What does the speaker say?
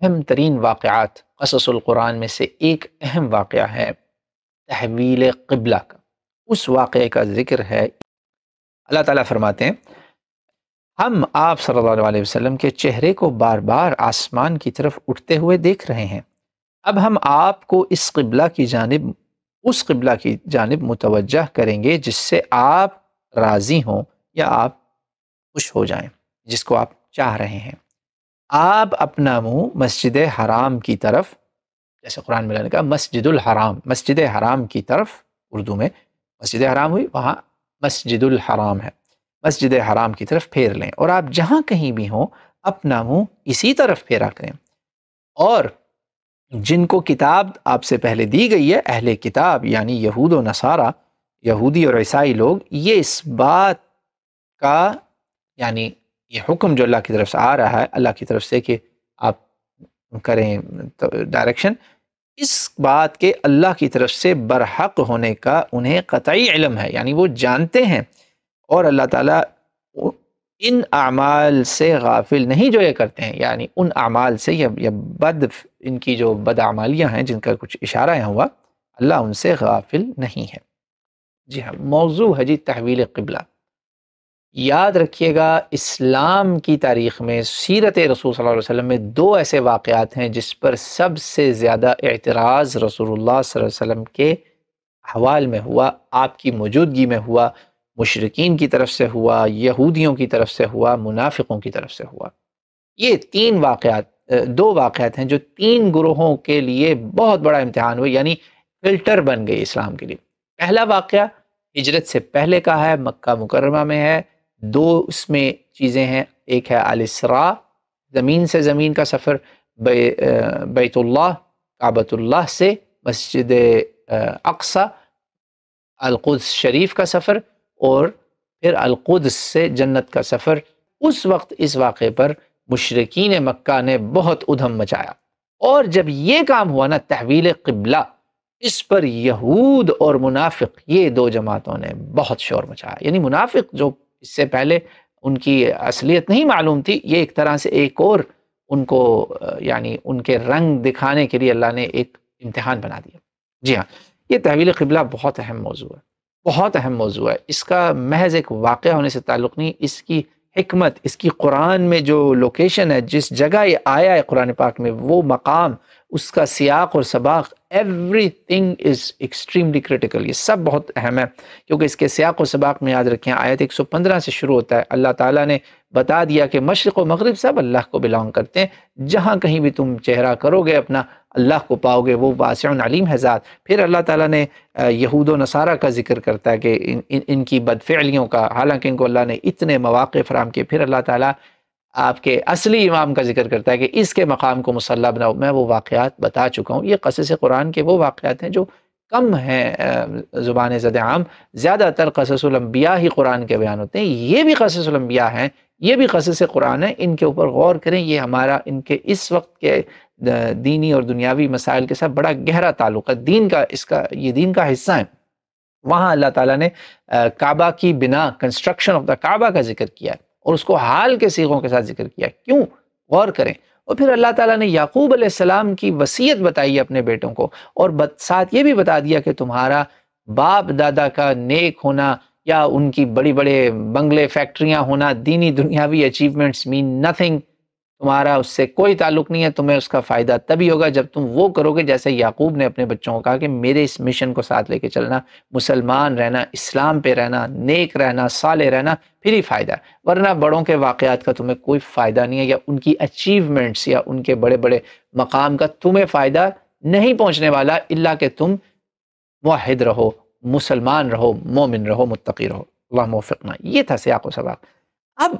اہم ترین واقعات قصص القرآن میں سے ایک اہم واقعہ ہے تحویل قبلہ کا۔ اس واقعے کا ذکر ہے، اللہ تعالیٰ فرماتے ہیں ہم آپ صلی اللہ علیہ وسلم کے چہرے کو بار بار آسمان کی طرف اٹھتے ہوئے دیکھ رہے ہیں، اب ہم آپ کو اس قبلہ کی جانب متوجہ کریں گے جس سے آپ راضی ہوں یا آپ خوش ہو جائیں، جس کو آپ چاہ رہے ہیں۔ آپ اپنا منہ مسجد حرام کی طرف، جیسے قرآن میں اللہ نے کہا مسجد الحرام، مسجد حرام کی طرف، اردو میں مسجد حرام ہوئی، وہاں مسجد الحرام ہے، مسجد حرام کی طرف پھیر لیں، اور آپ جہاں کہیں بھی ہوں اپنا منہ اسی طرف پھیرا کریں۔ اور جن کو کتاب آپ سے پہلے دی گئی ہے، اہل کتاب یعنی یہود و نصارہ، یہودی اور عیسائی لوگ، یہ اس بات کا یعنی یہ حکم جو اللہ کی طرف سے آ رہا ہے، اللہ کی طرف سے کہ آپ کریں ڈائریکشن، اس بات کے اللہ کی طرف سے برحق ہونے کا انہیں قطعی علم ہے، یعنی وہ جانتے ہیں، اور اللہ تعالیٰ ان اعمال سے غافل نہیں جو یہ کرتے ہیں، یعنی ان اعمال سے یا ان کی جو بدعمالیاں ہیں جن کا کچھ اشارہ یہاں ہوا، اللہ ان سے غافل نہیں ہے۔ جی ہاں، موضوع ہے جی تحویل قبلہ۔ یاد رکھیے گا، اسلام کی تاریخ میں سیرت رسول صلی اللہ علیہ وسلم میں دو ایسے واقعات ہیں جس پر سب سے زیادہ اعتراض رسول اللہ صلی اللہ علیہ وسلم کے احوال میں ہوا، آپ کی موجودگی میں ہوا، مشرکین کی طرف سے ہوا، یہودیوں کی طرف سے ہوا، منافقوں کی طرف سے ہوا۔ یہ دو واقعات ہیں جو تین گروہوں کے لیے بہت بڑا امتحان ہوئے، یعنی فلٹر بن گئی اسلام کے لیے۔ پہلا واقعہ ہجرت سے پہلے کا ہے، مکہ مکرمہ میں ہے۔ دو اس میں چیزیں ہیں، ایک ہے الاسراء، زمین سے زمین کا سفر، بیت اللہ، کعبۃ اللہ سے مسجد اقصی، القدس شریف کا سفر، اور پھر القدس سے جنت کا سفر۔ اس وقت اس واقعے پر مشرکین مکہ نے بہت ادھم مچایا، اور جب یہ کام ہوا نا تحویل قبلہ، اس پر یہود اور منافق، یہ دو جماعتوں نے بہت شور مچایا۔ یعنی منافق جو اس سے پہلے ان کی اصلیت نہیں معلوم تھی، یہ ایک طرح سے ایک اور ان کو یعنی ان کے رنگ دکھانے کے لیے اللہ نے ایک امتحان بنا دیا۔ جی ہاں، یہ تحویل قبلہ بہت اہم موضوع ہے، بہت اہم موضوع ہے۔ اس کا محض ایک واقعہ ہونے سے تعلق نہیں، اس کی حکمت، اس کی قرآن میں جو لوکیشن ہے، جس جگہ یہ آیا ہے قرآن پاک میں، وہ مقام، اس کا سیاق اور سباق، every thing is extremely critical, یہ سب بہت اہم ہے، کیونکہ اس کے سیاق و سباق میں یاد رکھیں آیت 115 سے شروع ہوتا ہے۔ اللہ تعالیٰ نے بتا دیا کہ مشرق و مغرب سب اللہ کو بلانگ کرتے ہیں، جہاں کہیں بھی تم چہرہ کرو گے اپنا، اللہ کو پاؤ گے، وہ واسع علیم ہے ذات۔ پھر اللہ تعالیٰ نے یہود و نصارہ کا ذکر کرتا ہے کہ ان کی بدفعلیوں کا، حالانکہ ان کو اللہ نے اتنے مواقع فراہم کیے۔ پھر اللہ تعالیٰ آپ کے اصلی امام کا ذکر کرتا ہے کہ اس کے مقام کو مصلی بناؤ۔ میں وہ واقعات بتا چکا ہوں، یہ قصص قرآن کے وہ واقعات ہیں جو کم ہیں زبان زد عام، زیادہ تر قصص الانبیاء ہی قرآن کے بیان ہوتے ہیں۔ یہ بھی قصص الانبیاء ہیں، یہ بھی قصص قرآن ہیں، ان کے اوپر غور کریں۔ یہ ہمارا ان کے اس وقت کے دینی اور دنیاوی مسائل کے ساتھ بڑا گہرا تعلق ہے، دین کا، یہ دین کا حصہ ہے۔ وہاں اللہ تعالیٰ نے کعبہ کی بنا، کنسٹرکشن آف دا کعبہ کا ذکر کیا ہے، اور اس کو حال کے صیغوں کے ساتھ ذکر کیا ہے۔ کیوں؟ غور کریں۔ اور پھر اللہ تعالیٰ نے یعقوب علیہ السلام کی وصیت بتائی اپنے بیٹوں کو، اور ساتھ یہ بھی بتا دیا کہ تمہارا باپ دادا کا نیک ہونا یا ان کی بڑی بڑے بنگلے، فیکٹریاں ہونا، دینی دنیاوی اچیومنٹس مین نتھنگ، تمہارا اس سے کوئی تعلق نہیں ہے، تمہیں اس کا فائدہ تبھی ہوگا جب تم وہ کرو گے جیسے یعقوب نے اپنے بچوں کو کہا کہ میرے اس مشن کو ساتھ لے کے چلنا، مسلمان رہنا، اسلام پہ رہنا، نیک رہنا، صالح رہنا، پھر ہی فائدہ ہے، ورنہ بڑوں کے واقعات کا تمہیں کوئی فائدہ نہیں ہے، یا ان کی اچیومنٹس یا ان کے بڑے بڑے مقام کا تمہیں فائدہ نہیں پہنچنے والا، الا کہ تم موحد رہو، مسلمان رہو، مومن رہو، متقی رہو۔ اللہ موفقنا۔ یہ تھا سیاق و سباق۔ اب